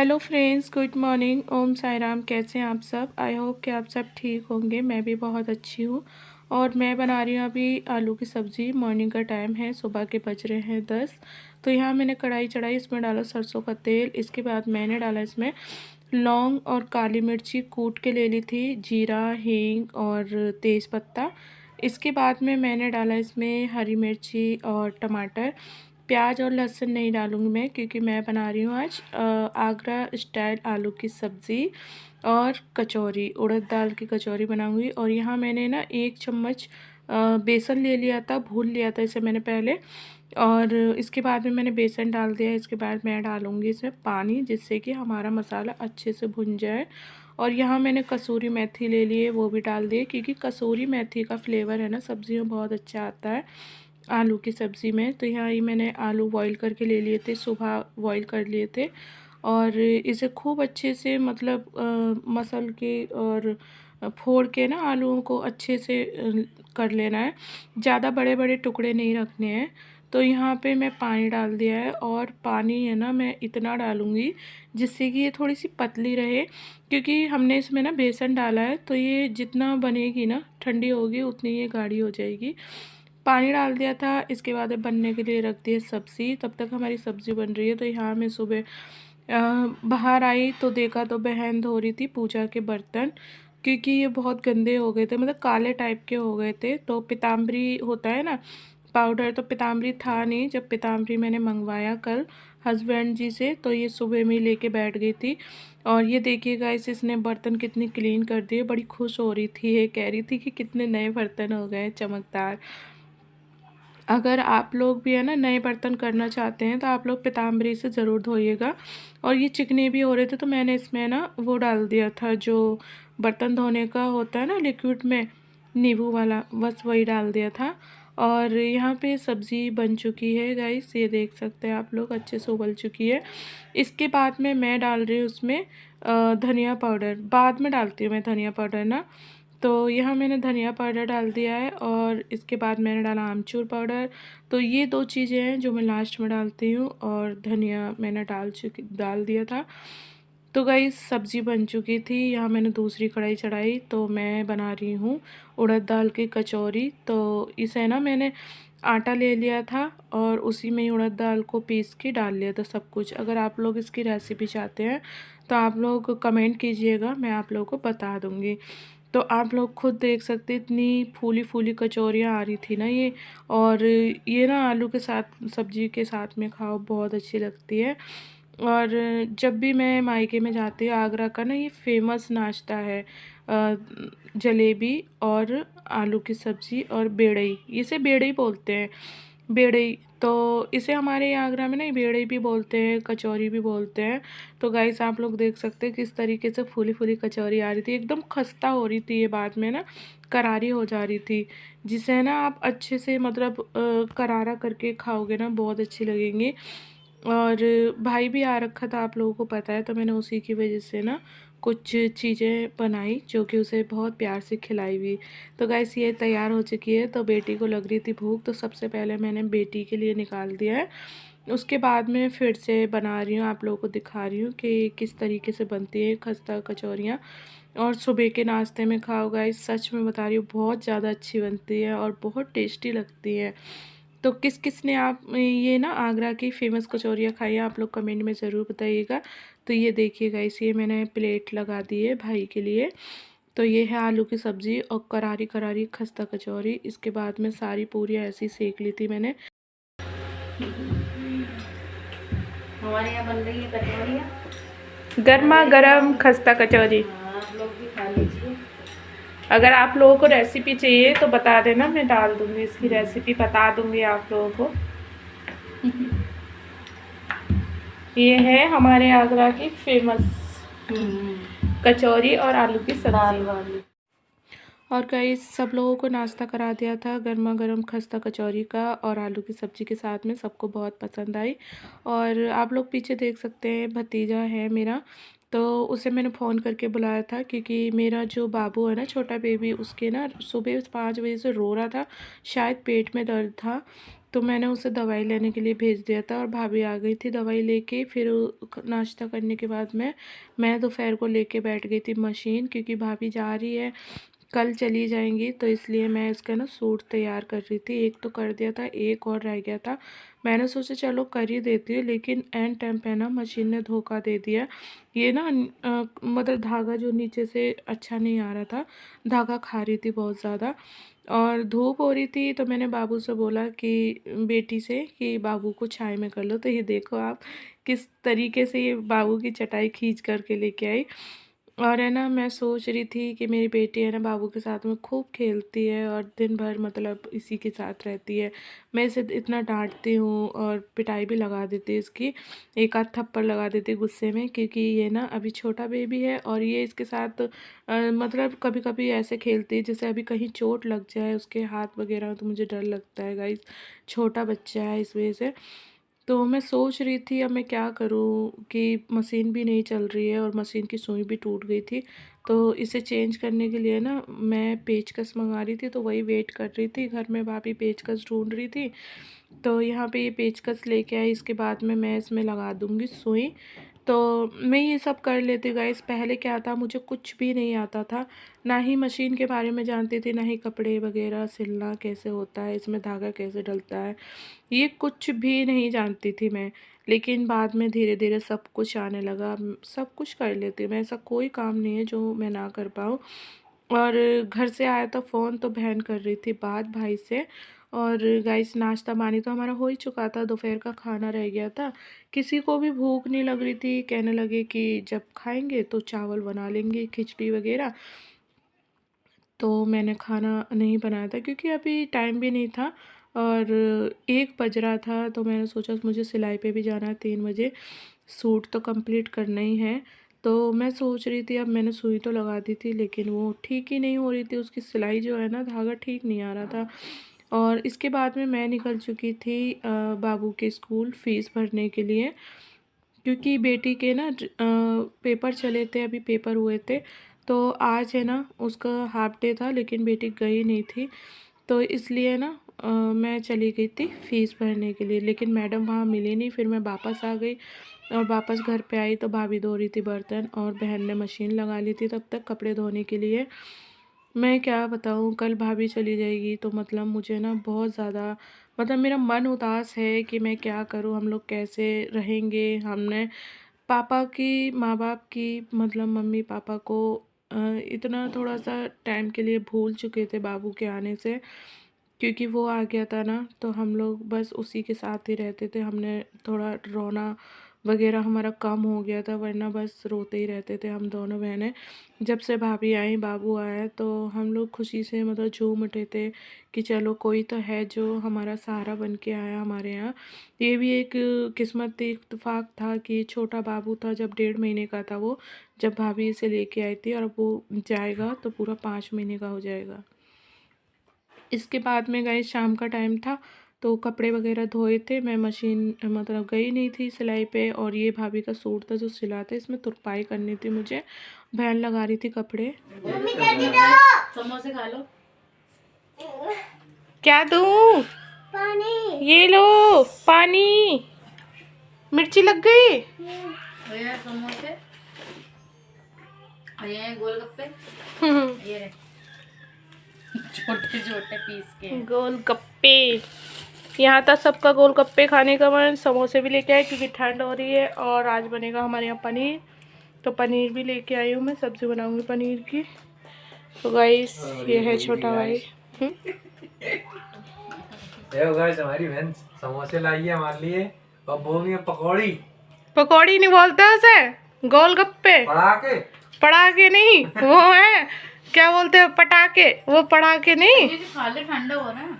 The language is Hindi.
Hello friends, good morning. Om Sai Ram. कैसे हैं आप सब? आई होप कि आप सब ठीक होंगे। मैं भी बहुत अच्छी हूँ। और मैं बना रही हूँ अभी आलू की सब्ज़ी। मॉर्निंग का टाइम है, सुबह के बज रहे हैं 10। तो यहाँ मैंने कढ़ाई चढ़ाई, इसमें डाला सरसों का तेल। इसके बाद मैंने डाला इसमें लौंग और काली मिर्ची कूट के ले ली थी, जीरा, हींग और तेज़ पत्ता। इसके बाद में मैंने डाला इसमें हरी मिर्ची और टमाटर। प्याज और लहसुन नहीं डालूँगी मैं, क्योंकि मैं बना रही हूँ आज आगरा स्टाइल आलू की सब्ज़ी और कचौरी, उड़द दाल की कचौरी बनाऊँगी। और यहाँ मैंने ना 1 चम्मच बेसन ले लिया था, भून लिया था इसे मैंने पहले। और इसके बाद में मैंने बेसन डाल दिया। इसके बाद मैं डालूँगी इसमें पानी, जिससे कि हमारा मसाला अच्छे से भुन जाए। और यहाँ मैंने कसूरी मेथी ले ली है, वो भी डाल दिए, क्योंकि कसूरी मेथी का फ्लेवर है ना सब्ज़ी में बहुत अच्छा आता है आलू की सब्ज़ी में। तो यहाँ ही मैंने आलू बॉईल करके ले लिए थे, सुबह बॉईल कर लिए थे। और इसे खूब अच्छे से मतलब मसल के और फोड़ के ना आलूओं को अच्छे से कर लेना है। ज़्यादा बड़े बड़े टुकड़े नहीं रखने हैं। तो यहाँ पे मैं पानी डाल दिया है, और पानी है ना मैं इतना डालूँगी जिससे कि ये थोड़ी सी पतली रहे, क्योंकि हमने इसमें ना बेसन डाला है। तो ये जितना बनेगी ना, ठंडी होगी उतनी ये गाढ़ी हो जाएगी। पानी डाल दिया था। इसके बाद बनने के लिए रख दिया सब्ज़ी। तब तक हमारी सब्ज़ी बन रही है। तो यहाँ मैं सुबह बाहर आई तो देखा तो बहन धो रही थी पूजा के बर्तन, क्योंकि ये बहुत गंदे हो गए थे, मतलब काले टाइप के हो गए थे। तो पीताम्बरी होता है ना पाउडर, तो पीताम्बरी था नहीं। जब पीताम्बरी मैंने मंगवाया कल हस्बैंड जी से, तो ये सुबह में लेके बैठ गई थी। और ये देखिएगा इसने बर्तन कितनी क्लीन कर दिए। बड़ी खुश हो रही थी, ये कह रही थी कि कितने नए बर्तन हो गए चमकदार। अगर आप लोग भी है ना नए बर्तन करना चाहते हैं तो आप लोग पीताम्बरी से ज़रूर धोइएगा। और ये चिकने भी हो रहे थे, तो मैंने इसमें ना वो डाल दिया था जो बर्तन धोने का होता है ना लिक्विड में, नींबू वाला, बस वही डाल दिया था। और यहाँ पे सब्ज़ी बन चुकी है गाइस, ये देख सकते हैं आप लोग, अच्छे से उबल चुकी है। इसके बाद में मैं डाल रही हूँ उसमें धनिया पाउडर। बाद में डालती हूँ मैं धनिया पाउडर ना। तो यहाँ मैंने धनिया पाउडर डाल दिया है, और इसके बाद मैंने डाला आमचूर पाउडर। तो ये 2 चीज़ें हैं जो मैं लास्ट में डालती हूँ। और धनिया मैंने डाल दिया था। तो गाइस सब्ज़ी बन चुकी थी। यहाँ मैंने दूसरी कढ़ाई चढ़ाई, तो मैं बना रही हूँ उड़द दाल की कचौरी। तो इसे ना मैंने आटा ले लिया था, और उसी में ही उड़द दाल को पीस के डाल लिया था सब कुछ। अगर आप लोग इसकी रेसिपी चाहते हैं तो आप लोग कमेंट कीजिएगा, मैं आप लोगों को बता दूँगी। तो आप लोग खुद देख सकते, इतनी फूली फूली कचौरियाँ आ रही थी ना ये। और ये ना आलू के साथ, सब्जी के साथ में खाओ, बहुत अच्छी लगती है। और जब भी मैं मायके में जाती हूँ, आगरा का ना ये फेमस नाश्ता है जलेबी और आलू की सब्ज़ी और बेड़ई, इसे बेड़ई बोलते हैं, बेड़ई। तो इसे हमारे यहाँ आगरा में ना बेड़ई भी बोलते हैं, कचौरी भी बोलते हैं। तो गाइस आप लोग देख सकते हैं किस तरीके से फूली फूली कचौरी आ रही थी, एकदम खस्ता हो रही थी ये, बाद में ना करारी हो जा रही थी, जिसे ना आप अच्छे से मतलब करारा करके खाओगे ना, बहुत अच्छी लगेंगी। और भाई भी आ रखा था, आप लोगों को पता है, तो मैंने उसी की वजह से ना कुछ चीज़ें बनाई जो कि उसे बहुत प्यार से खिलाई भी। तो गैस ये तैयार हो चुकी है। तो बेटी को लग रही थी भूख, तो सबसे पहले मैंने बेटी के लिए निकाल दिया है। उसके बाद में फिर से बना रही हूँ, आप लोगों को दिखा रही हूँ कि किस तरीके से बनती है खस्ता कचौरियाँ। और सुबह के नाश्ते में खाओ गाइस, सच में बता रही हूँ बहुत ज़्यादा अच्छी बनती है और बहुत टेस्टी लगती है। तो किस किस ने आप ये ना आगरा की फ़ेमस कचौरियाँ खाई है, आप लोग कमेंट में ज़रूर बताइएगा। तो ये देखिएगा, इसे मैंने प्लेट लगा दी है भाई के लिए। तो ये है आलू की सब्ज़ी और करारी करारी खस्ता कचौरी। इसके बाद में सारी पूरियाँ ऐसी सेक ली थी मैंने। हमारे यहाँ बन रही है कचौरियाँ, गर्मा गर्म खस्ता कचौरी। आप लोग भी खा लीजिए। अगर आप लोगों को रेसिपी चाहिए तो बता देना, मैं डाल दूँगी, इसकी रेसिपी बता दूँगी आप लोगों को। ये है हमारे आगरा की फेमस कचौरी और आलू की दाल सब्ज़ी। वाली। और गाइस सब लोगों को नाश्ता करा दिया था गर्मा गर्म खस्ता कचौरी का और आलू की सब्ज़ी के साथ में, सबको बहुत पसंद आई। और आप लोग पीछे देख सकते हैं भतीजा है मेरा, तो उसे मैंने फ़ोन करके बुलाया था, क्योंकि मेरा जो बाबू है ना छोटा बेबी, उसके ना सुबह 5 बजे से रो रहा था, शायद पेट में दर्द था। तो मैंने उसे दवाई लेने के लिए भेज दिया था और भाभी आ गई थी दवाई लेके। फिर नाश्ता करने के बाद मैं दोपहर को लेके बैठ गई थी मशीन, क्योंकि भाभी जा रही है, कल चली जाएंगी, तो इसलिए मैं इसका ना सूट तैयार कर रही थी। एक तो कर दिया था, एक और रह गया था। मैंने सोचा चलो कर ही देती हूँ, लेकिन एंड टाइम पे ना मशीन ने धोखा दे दिया। ये ना मतलब धागा जो नीचे से अच्छा नहीं आ रहा था, धागा खा रही थी बहुत ज़्यादा, और धूप हो रही थी। तो मैंने बाबू से बोला कि बेटी से कि बाबू को छाया में कर लो। तो ये देखो आप किस तरीके से ये बाबू की चटाई खींच करके लेके आई। और है ना, मैं सोच रही थी कि मेरी बेटी है ना बाबू के साथ में खूब खेलती है और दिन भर मतलब इसी के साथ रहती है। मैं इसे इतना डांटती हूँ और पिटाई भी लगा देती है इसकी, एक आध थप्पड़ लगा देती गुस्से में, क्योंकि ये ना अभी छोटा बेबी है और ये इसके साथ मतलब कभी कभी ऐसे खेलती है जैसे अभी कहीं चोट लग जाए उसके हाथ वगैरह, तो मुझे डर लगता है गाइस, छोटा बच्चा है इस वजह से। तो मैं सोच रही थी अब मैं क्या करूं कि मशीन भी नहीं चल रही है और मशीन की सुई भी टूट गई थी। तो इसे चेंज करने के लिए ना मैं पेचकस मंगा रही थी, तो वही वेट कर रही थी। घर में भाभी पेचकस ढूंढ रही थी, तो यहाँ पे ये पेचकस लेके आई। इसके बाद में मैं इसमें लगा दूँगी सुई। तो मैं ये सब कर लेती गाइस। पहले क्या था, मुझे कुछ भी नहीं आता था, ना ही मशीन के बारे में जानती थी, ना ही कपड़े वगैरह सिलना कैसे होता है, इसमें धागा कैसे डलता है, ये कुछ भी नहीं जानती थी मैं। लेकिन बाद में धीरे धीरे सब कुछ आने लगा, सब कुछ कर लेती हूँ मैं, ऐसा कोई काम नहीं है जो मैं ना कर पाऊँ। और घर से आया था फ़ोन, तो बहन कर रही थी बात भाई से। और गाइस नाश्ता पानी तो हमारा हो ही चुका था, दोपहर का खाना रह गया था। किसी को भी भूख नहीं लग रही थी, कहने लगे कि जब खाएंगे तो चावल बना लेंगे, खिचड़ी वगैरह। तो मैंने खाना नहीं बनाया था क्योंकि अभी टाइम भी नहीं था और 1 बज रहा था। तो मैंने सोचा मुझे सिलाई पे भी जाना है 3 बजे, सूट तो कंप्लीट करना ही है। तो मैं सोच रही थी, अब मैंने सुई तो लगा दी थी लेकिन वो ठीक ही नहीं हो रही थी, उसकी सिलाई जो है ना धागा ठीक नहीं आ रहा था। और इसके बाद में मैं निकल चुकी थी बाबू के स्कूल फ़ीस भरने के लिए, क्योंकि बेटी के ना पेपर चले थे, अभी पेपर हुए थे। तो आज है ना उसका हाफ डे था, लेकिन बेटी गई नहीं थी, तो इसलिए ना मैं चली गई थी फ़ीस भरने के लिए। लेकिन मैडम वहाँ मिली नहीं, फिर मैं वापस आ गई और वापस घर पे आई तो भाभी धो रही थी बर्तन और बहन ने मशीन लगा ली थी तब तक कपड़े धोने के लिए। मैं क्या बताऊँ, कल भाभी चली जाएगी तो मतलब मुझे ना बहुत ज़्यादा मतलब मेरा मन उदास है कि मैं क्या करूँ, हम लोग कैसे रहेंगे। हमने पापा की, माँ बाप की, मतलब मम्मी पापा को इतना थोड़ा सा टाइम के लिए भूल चुके थे बाबू के आने से, क्योंकि वो आ गया था ना, तो हम लोग बस उसी के साथ ही रहते थे। हमने थोड़ा रोना वगैरह हमारा कम हो गया था, वरना बस रोते ही रहते थे हम दोनों बहनें। जब से भाभी आई, बाबू आया, तो हम लोग खुशी से मतलब झूम उठे थे कि चलो कोई तो है जो हमारा सहारा बन के आया हमारे यहाँ। ये भी एक किस्मत इत्तेफाक था कि छोटा बाबू था जब 1.5 महीने का था वो, जब भाभी इसे लेके आई थी, और अब वो जाएगा तो पूरा 5 महीने का हो जाएगा। इसके बाद में गए, शाम का टाइम था तो कपड़े वगैरह धोए थे। मैं मशीन मतलब गई नहीं थी सिलाई पे, और ये भाभी का सूट था जो सिलाते, इसमें तुरपाई करनी थी मुझे, बहन लगा रही थी कपड़े। समोसे खा लो। क्या दूँ? पानी। ये लो पानी। मिर्ची लग गई। ये समोसे, ये गोलगप्पे, ये छोटे छोटे पीस के गोलगप्पे। यहाँ था सबका गोलगप्पे खाने का मन। समोसे भी लेके आए क्योंकि ठंड हो रही है, और आज बनेगा हमारे यहाँ पनीर, तो पनीर भी लेके आई हूँ मैं, सब्ज़ी बनाऊँगी पनीर की। तो गाइस ये है छोटा भाई। गाइस हमारी बहन समोसे लाई है हमारे लिए, और वो भी पकौड़ी। पकौड़ी नहीं बोलते उसे, गोलगप्पे। पड़ाके, पड़ाके नहीं, वो है क्या बोलते हैं, पटाखे। वो पटाखे नहीं, खा ले, ठंडा हो रहा है।